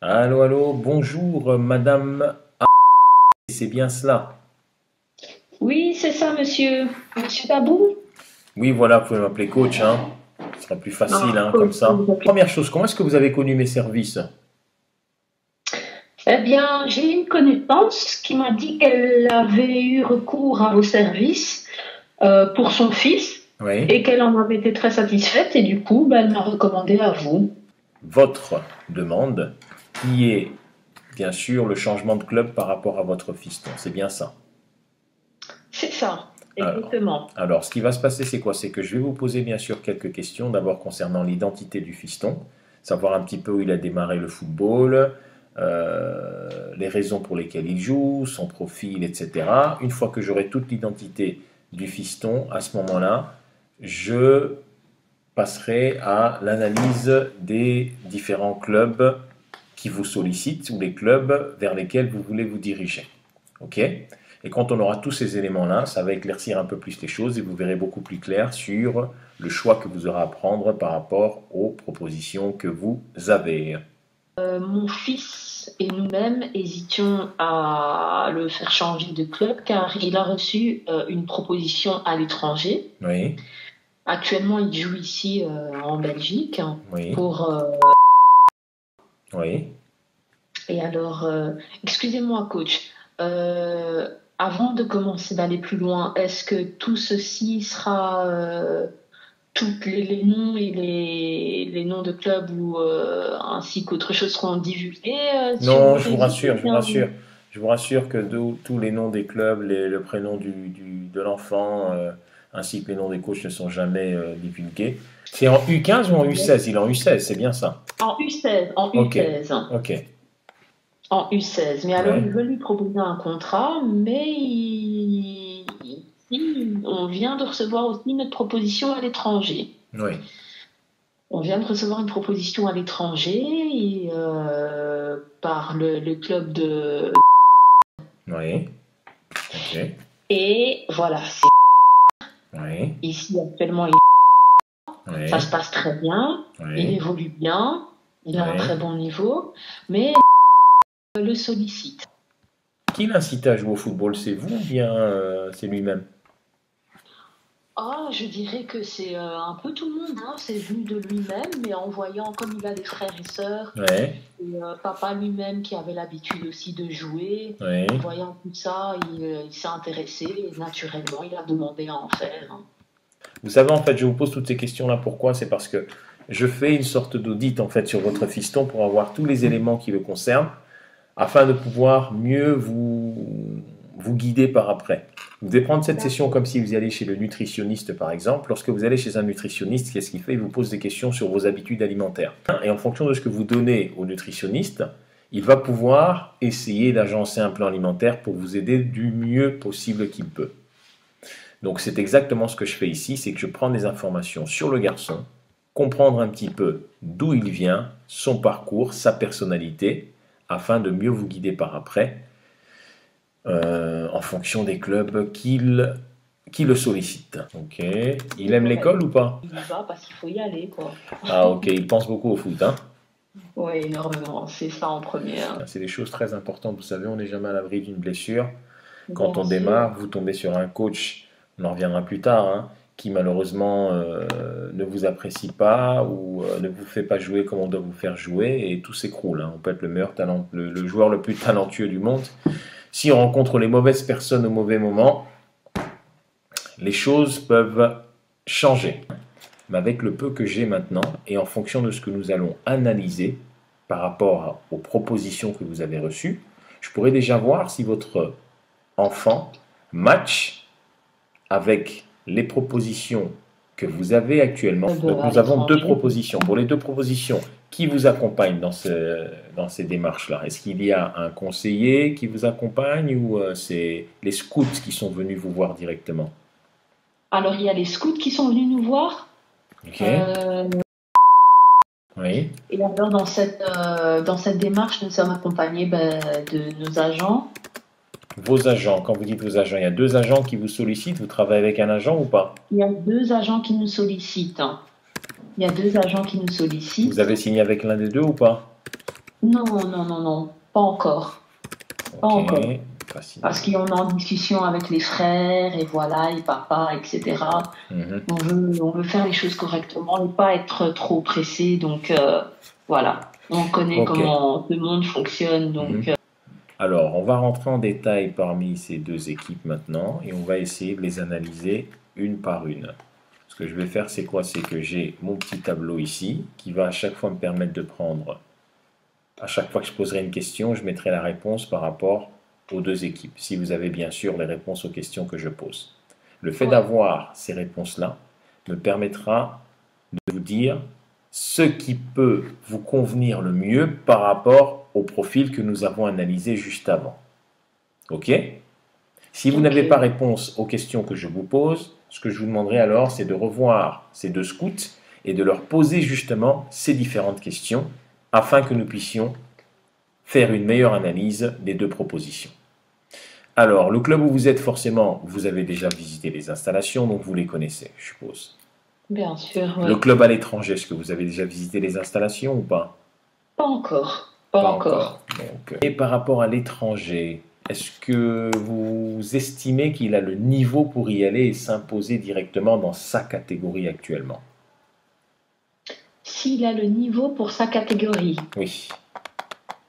Allô, allô, bonjour, madame. Ah, c'est bien cela. Oui, c'est ça, monsieur. Monsieur Babou? Oui, voilà, vous pouvez m'appeler coach, hein. Ce sera plus facile, Ah, hein, comme coach, ça. vous appelez. Première chose, comment est-ce que vous avez connu mes services? Eh bien, j'ai une connaissance qui m'a dit qu'elle avait eu recours à vos services pour son fils Oui. et qu'elle en avait été très satisfaite et du coup, ben, elle m'a recommandé à vous. Votre demande, qui est bien sûr le changement de club par rapport à votre fiston. C'est bien ça. C'est ça, Alors, exactement. alors, ce qui va se passer, c'est quoi? C'est que je vais vous poser bien sûr quelques questions. D'abord concernant l'identité du fiston, savoir un petit peu où il a démarré le football, les raisons pour lesquelles il joue, son profil, etc. Une fois que j'aurai toute l'identité du fiston, à ce moment-là, je passerai à l'analyse des différents clubs qui vous sollicitent ou les clubs vers lesquels vous voulez vous diriger. OK? Et quand on aura tous ces éléments-là, ça va éclaircir un peu plus les choses et vous verrez beaucoup plus clair sur le choix que vous aurez à prendre par rapport aux propositions que vous avez. Mon fils et nous-mêmes hésitions à le faire changer de club car il a reçu une proposition à l'étranger. Oui, Actuellement, il joue ici en Belgique oui, pour oui. et alors, excusez-moi, coach. Euh, Avant de commencer d'aller plus loin, est-ce que tout ceci sera, toutes les noms et les noms de clubs ou ainsi qu'autre chose seront divulgués sur Non, vos je vous réseaux ou rassure, je vous bien- rassure. Je vous rassure que tous les noms des clubs, le prénom de l'enfant, ainsi que les noms des coachs ne sont jamais divulgués. C'est en U15 ou en U16? Il est en U16, c'est bien ça. En U16, en Ok, U16, ok. en U16. Mais alors, Ouais. il veut lui proposer un contrat, mais on vient de recevoir aussi notre proposition à l'étranger. Oui, On vient de recevoir une proposition à l'étranger et, par le club de... oui, ok, Et voilà, c'est oui, ici actuellement, ça se oui, passe très bien, il oui, évolue bien, il a un oui. très bon niveau, mais le sollicite. Qui l'incite à jouer au football? C'est vous ou bien c'est lui-même? Ah, je dirais que c'est un peu tout le monde, hein. C'est venu de lui-même, mais en voyant comme il a des frères et sœurs, Oui, et papa lui-même qui avait l'habitude aussi de jouer, oui. en voyant tout ça, il s'est intéressé et naturellement, il a demandé à en faire, hein. Vous savez, en fait, je vous pose toutes ces questions-là. Pourquoi? C'est parce que je fais une sorte d'audit en fait sur votre fiston pour avoir tous les éléments qui le concernent, afin de pouvoir mieux vous guider par après. Vous devez prendre cette session D'accord. comme si vous alliez chez le nutritionniste, par exemple. Lorsque vous allez chez un nutritionniste, qu'est-ce qu'il fait? Il vous pose des questions sur vos habitudes alimentaires. Et en fonction de ce que vous donnez au nutritionniste, il va pouvoir essayer d'agencer un plan alimentaire pour vous aider du mieux possible qu'il peut. Donc c'est exactement ce que je fais ici, c'est que je prends des informations sur le garçon, comprendre un petit peu d'où il vient, son parcours, sa personnalité, afin de mieux vous guider par après, en fonction des clubs qui le sollicitent. Ok. Il Et aime voilà, l'école ou pas? il y va parce qu'il faut y aller, quoi. Ah ok, il pense beaucoup au foot, hein. Oui, énormément, c'est ça en première. C'est des choses très importantes, vous savez, on n'est jamais à l'abri d'une blessure. Quand Bien on sûr. démarre, vous tombez sur un coach, on en reviendra plus tard, hein, qui malheureusement ne vous apprécie pas ou ne vous fait pas jouer comme on doit vous faire jouer et tout s'écroule, hein. On peut être le meilleur talent, le joueur le plus talentueux du monde. Si on rencontre les mauvaises personnes au mauvais moment, les choses peuvent changer. Mais avec le peu que j'ai maintenant et en fonction de ce que nous allons analyser par rapport aux propositions que vous avez reçues, je pourrais déjà voir si votre enfant match avec les propositions que vous avez actuellement. Donc À nous avons deux l'étranger. propositions. Pour les deux propositions, qui vous accompagne dans ces démarches-là? Est-ce qu'il y a un conseiller qui vous accompagne ou c'est les scouts qui sont venus vous voir directement? Alors, il y a les scouts qui sont venus nous voir. Ok, Euh, oui. et alors, dans cette démarche, nous sommes accompagnés de nos agents. Vos agents, quand vous dites vos agents, il y a deux agents qui vous sollicitent, vous travaillez avec un agent ou pas? Il y a deux agents qui nous sollicitent. Il y a deux agents qui nous Vous sollicitent. avez signé avec l'un des deux ou pas? Non, non, non, non, pas encore. Pas Ok, encore. Parce fascinant. qu'on est en discussion avec les frères et voilà, et papa, etc. Mhm. On veut faire les choses correctement et pas être trop pressé. Donc voilà, on connaît Ok. comment le monde fonctionne. Donc Mhm. Alors, on va rentrer en détail parmi ces deux équipes maintenant et on va essayer de les analyser une par une. Ce que je vais faire, c'est quoi? C'est que j'ai mon petit tableau ici qui va à chaque fois me permettre de prendre, à chaque fois que je poserai une question, je mettrai la réponse par rapport aux deux équipes, si vous avez bien sûr les réponses aux questions que je pose. Le fait ouais, d'avoir ces réponses-là me permettra de vous dire ce qui peut vous convenir le mieux par rapport au profil que nous avons analysé juste avant. Ok? Si vous ok, n'avez pas réponse aux questions que je vous pose, ce que je vous demanderai alors, c'est de revoir ces deux scouts et de leur poser justement ces différentes questions afin que nous puissions faire une meilleure analyse des deux propositions. Alors, le club où vous êtes, forcément, vous avez déjà visité les installations, donc vous les connaissez, je suppose. bien sûr, Le ouais. club à l'étranger, est-ce que vous avez déjà visité les installations ou pas? Pas encore, pas Pas encore. encore. Donc, et par rapport à l'étranger, est-ce que vous estimez qu'il a le niveau pour y aller et s'imposer directement dans sa catégorie actuellement? S'il a le niveau pour sa catégorie, Oui.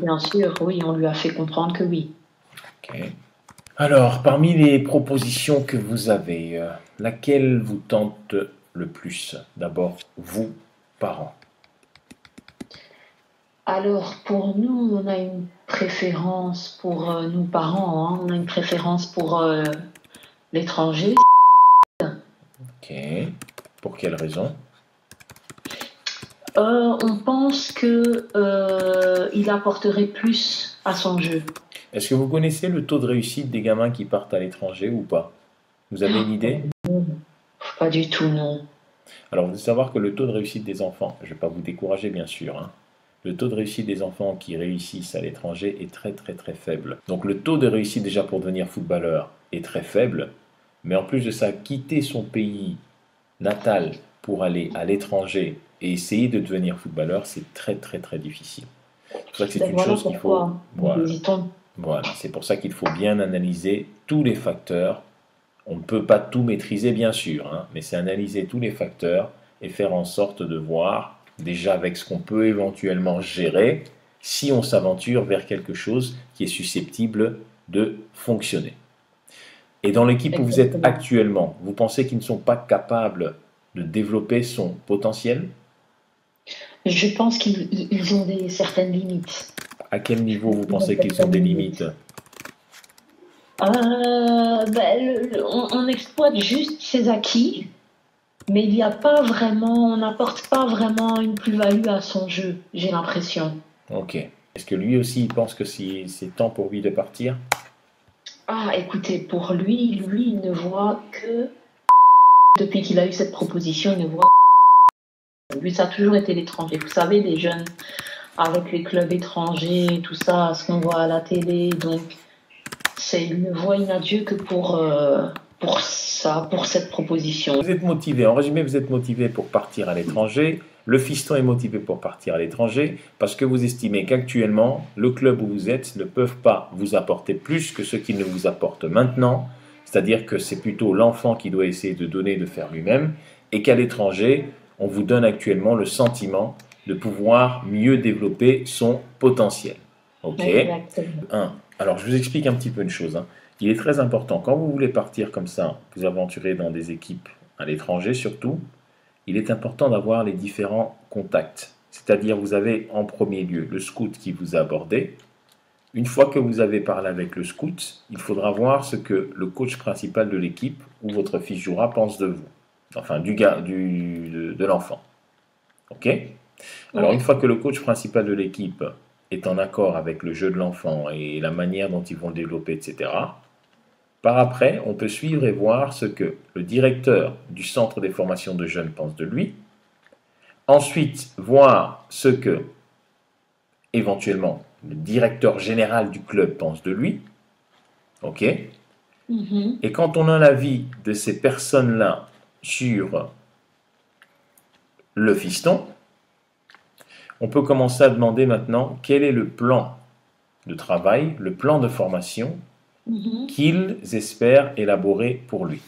bien sûr, oui, on lui a fait comprendre que oui. Ok. Alors, parmi les propositions que vous avez, laquelle vous tente le plus? D'abord, vous, parents. Alors, pour nous, on a une préférence pour nous parents, hein, on a une préférence pour l'étranger. Ok. Pour quelle raison? On pense que il apporterait plus à son jeu. Est-ce que vous connaissez le taux de réussite des gamins qui partent à l'étranger ou pas? Vous avez une idée? Pas du tout, non. Alors, vous devez savoir que le taux de réussite des enfants, je ne vais pas vous décourager bien sûr, hein, le taux de réussite des enfants qui réussissent à l'étranger est très très très faible. Donc le taux de réussite déjà pour devenir footballeur est très faible, mais en plus de ça, quitter son pays natal pour aller à l'étranger et essayer de devenir footballeur, c'est très très très difficile. C'est pour ça que c'est Ben une voilà chose qu'il faut... pourquoi nous Voilà, hésitons. voilà. C'est pour ça qu'il faut bien analyser tous les facteurs. On ne peut pas tout maîtriser, bien sûr, hein, mais c'est analyser tous les facteurs et faire en sorte de voir, déjà avec ce qu'on peut éventuellement gérer, si on s'aventure vers quelque chose qui est susceptible de fonctionner. Et dans l'équipe où vous êtes Exactement. actuellement, vous pensez qu'ils ne sont pas capables de développer son potentiel? Je pense qu'ils ont certaines limites. À quel niveau vous Ils ont pensez qu'ils ont certaines des limites? limites. On exploite juste ses acquis, mais il n'y a pas vraiment, on n'apporte pas vraiment une plus-value à son jeu, j'ai l'impression. Ok. Est-ce que lui aussi il pense que c'est temps pour lui de partir? Ah, écoutez, pour lui, il ne voit que, depuis qu'il a eu cette proposition, il ne voit que lui, ça a toujours été l'étranger. Vous savez, les jeunes avec les clubs étrangers, tout ça, ce qu'on voit à la télé, donc il ne voit une adieu que pour ça, pour cette proposition. Vous êtes motivé, en résumé, vous êtes motivé pour partir à l'étranger. Le fiston est motivé pour partir à l'étranger parce que vous estimez qu'actuellement, le club où vous êtes ne peuvent pas vous apporter plus que ce qu'il ne vous apporte maintenant. C'est-à-dire que c'est plutôt l'enfant qui doit essayer de donner, de faire lui-même, et qu'à l'étranger, on vous donne actuellement le sentiment de pouvoir mieux développer son potentiel. Ok. Exactement. 1. Alors, je vous explique un petit peu une chose, hein. Il est très important, quand vous voulez partir comme ça, vous aventurer dans des équipes à l'étranger surtout, il est important d'avoir les différents contacts. C'est-à-dire, vous avez en premier lieu le scout qui vous a abordé. Une fois que vous avez parlé avec le scout, il faudra voir ce que le coach principal de l'équipe où votre fils jouera pense de vous. Enfin, de l'enfant. Ok? Alors, une Ouais. fois que le coach principal de l'équipe est en accord avec le jeu de l'enfant et la manière dont ils vont le développer, etc., par après, on peut suivre et voir ce que le directeur du centre des formations de jeunes pense de lui. Ensuite, voir ce que, éventuellement, le directeur général du club pense de lui. OK? Mhm. Et quand on a l'avis de ces personnes-là sur le fiston, on peut commencer à demander maintenant quel est le plan de travail, le plan de formation Mhm. qu'ils espèrent élaborer pour lui.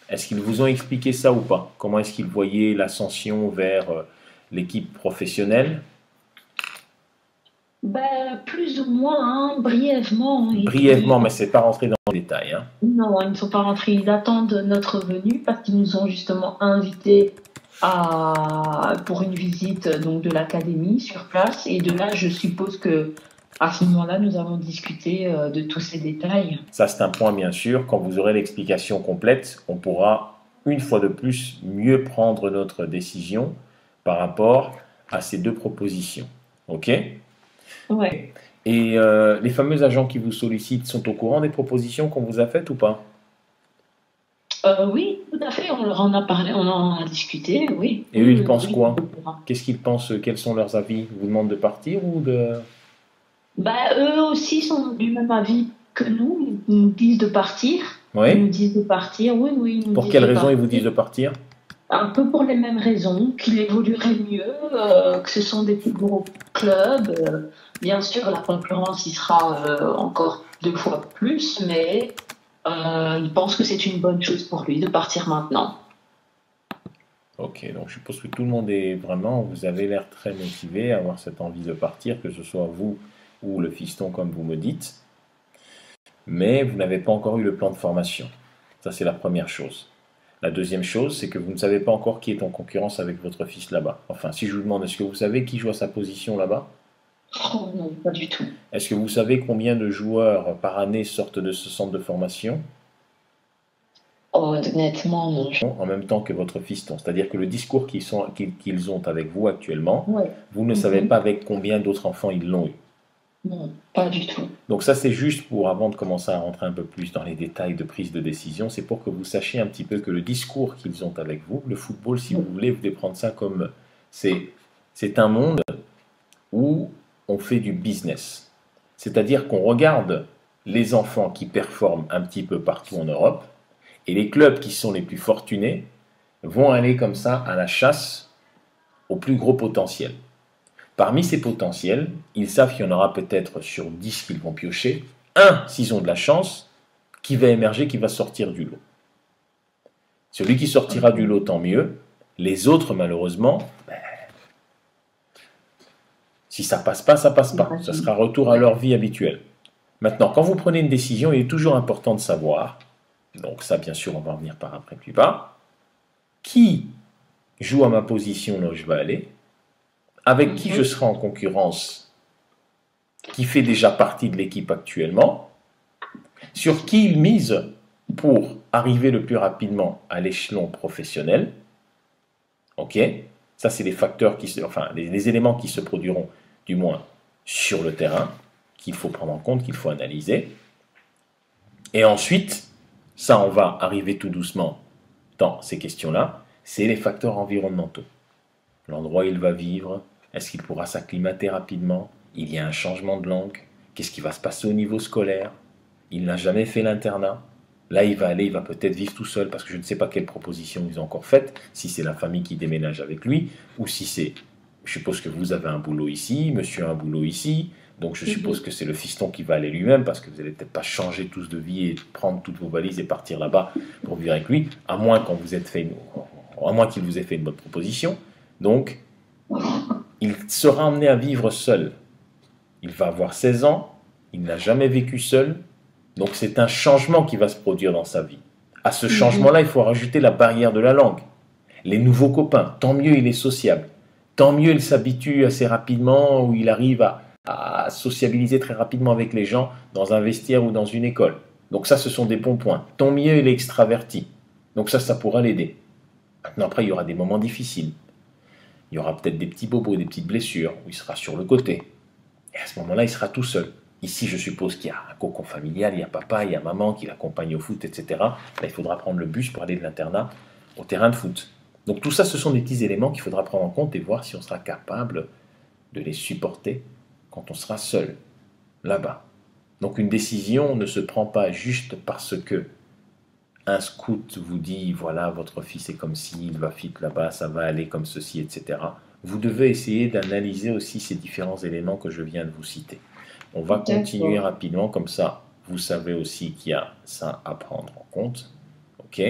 Est-ce qu'ils vous ont expliqué ça ou pas? Comment est-ce qu'ils voyaient l'ascension vers l'équipe professionnelle? Ben, plus ou moins, hein, brièvement. Brièvement, mais c'est pas rentré dans les détails, hein. Non, ils ne sont pas rentrés. Ils attendent notre venue parce qu'ils nous ont justement invités pour une visite donc, de l'académie sur place. Et de là, je suppose que à ce moment-là, nous allons discuter de tous ces détails. Ça, c'est un point, bien sûr. Quand vous aurez l'explication complète, on pourra, une fois de plus, mieux prendre notre décision par rapport à ces deux propositions. OK? Ouais. Et les fameux agents qui vous sollicitent sont au courant des propositions qu'on vous a faites ou pas? Oui, tout à fait. On leur en a parlé, on en a discuté, oui. Et eux, ils pensent Oui, quoi? au courant. Qu'est-ce qu'ils pensent? Quels sont leurs avis? Ils vous demandent de partir ou de... Bah, eux aussi sont du même avis que nous. Ils nous disent de partir. Ils nous Oui? disent de partir. Oui, oui, ils nous Pour disent quelles de raisons ils vous partir. disent de partir? Un peu pour les mêmes raisons, qu'il évoluerait mieux, que ce sont des plus gros clubs. Bien sûr, la concurrence y sera encore 2 fois plus, mais ils pensent que c'est une bonne chose pour lui de partir maintenant. Ok, donc je suppose que tout le monde est vraiment, vous avez l'air très motivé à avoir cette envie de partir, que ce soit vous ou le fiston comme vous me dites, mais vous n'avez pas encore eu le plan de formation. Ça, c'est la première chose. La deuxième chose, c'est que vous ne savez pas encore qui est en concurrence avec votre fils là-bas. Enfin, si je vous demande, est-ce que vous savez qui joue à sa position là-bas? Oh non, pas du tout. Est-ce que vous savez combien de joueurs par année sortent de ce centre de formation Oh, honnêtement, non. en même temps que votre fiston? C'est-à-dire que le discours qu'ils ont avec vous actuellement, Ouais. vous ne savez pas avec combien d'autres enfants ils l'ont eu. Non, pas du tout. Donc ça, c'est juste pour, avant de commencer à rentrer un peu plus dans les détails de prise de décision, c'est pour que vous sachiez un petit peu que le discours qu'ils ont avec vous, le football, si vous voulez, vous devez prendre ça comme... C'est un monde où on fait du business. C'est-à-dire qu'on regarde les enfants qui performent un petit peu partout en Europe, et les clubs qui sont les plus fortunés vont aller comme ça à la chasse au plus gros potentiel. Parmi ces potentiels, ils savent qu'il y en aura peut-être sur 10 qu'ils vont piocher, un, s'ils ont de la chance, qui va émerger, qui va sortir du lot. Celui qui sortira du lot, tant mieux. Les autres, malheureusement, si ça passe pas, ça passe pas. Ça sera retour à leur vie habituelle. Maintenant, quand vous prenez une décision, il est toujours important de savoir, donc ça, bien sûr, on va en venir par après plus bas, qui joue à ma position là où je vais aller, avec qui je serai en concurrence, qui fait déjà partie de l'équipe actuellement, sur qui il mise pour arriver le plus rapidement à l'échelon professionnel. Ok, ça c'est les facteurs enfin les éléments qui se produiront du moins sur le terrain, qu'il faut prendre en compte, qu'il faut analyser. Et ensuite, ça on va arriver tout doucement dans ces questions-là, c'est les facteurs environnementaux. L'endroit où il va vivre, est-ce qu'il pourra s'acclimater rapidement? Il y a un changement de langue. Qu'est-ce qui va se passer au niveau scolaire? Il n'a jamais fait l'internat. Là, il va peut-être vivre tout seul parce que je ne sais pas quelle proposition ils ont encore faite, si c'est la famille qui déménage avec lui, ou si c'est, je suppose que vous avez un boulot ici, monsieur a un boulot ici, donc je suppose que c'est le fiston qui va aller lui-même parce que vous n'allez peut-être pas changer tous de vie et prendre toutes vos valises et partir là-bas pour vivre avec lui, à moins qu'il vous ait fait une bonne proposition. Donc, il sera amené à vivre seul. Il va avoir 16 ans, il n'a jamais vécu seul, donc c'est un changement qui va se produire dans sa vie. À ce changement-là, il faut rajouter la barrière de la langue. Les nouveaux copains, tant mieux il est sociable, tant mieux il s'habitue assez rapidement, ou il arrive à sociabiliser très rapidement avec les gens dans un vestiaire ou dans une école. Donc ça, ce sont des bons points. Tant mieux il est extraverti. Donc ça pourra l'aider. Maintenant, après, il y aura des moments difficiles. Il y aura peut-être des petits bobos, des petites blessures, où il sera sur le côté. Et à ce moment-là, il sera tout seul. Ici, je suppose qu'il y a un cocon familial, il y a papa, il y a maman qui l'accompagne au foot, etc. Là, il faudra prendre le bus pour aller de l'internat au terrain de foot. Donc tout ça, ce sont des petits éléments qu'il faudra prendre en compte et voir si on sera capable de les supporter quand on sera seul, là-bas. Donc une décision ne se prend pas juste parce que un scout vous dit, voilà, votre fils est comme ci, il va fit là-bas, ça va aller comme ceci, etc. vous devez essayer d'analyser aussi ces différents éléments que je viens de vous citer. On va continuer D'accord. rapidement, comme ça, vous savez aussi qu'il y a ça à prendre en compte. OK?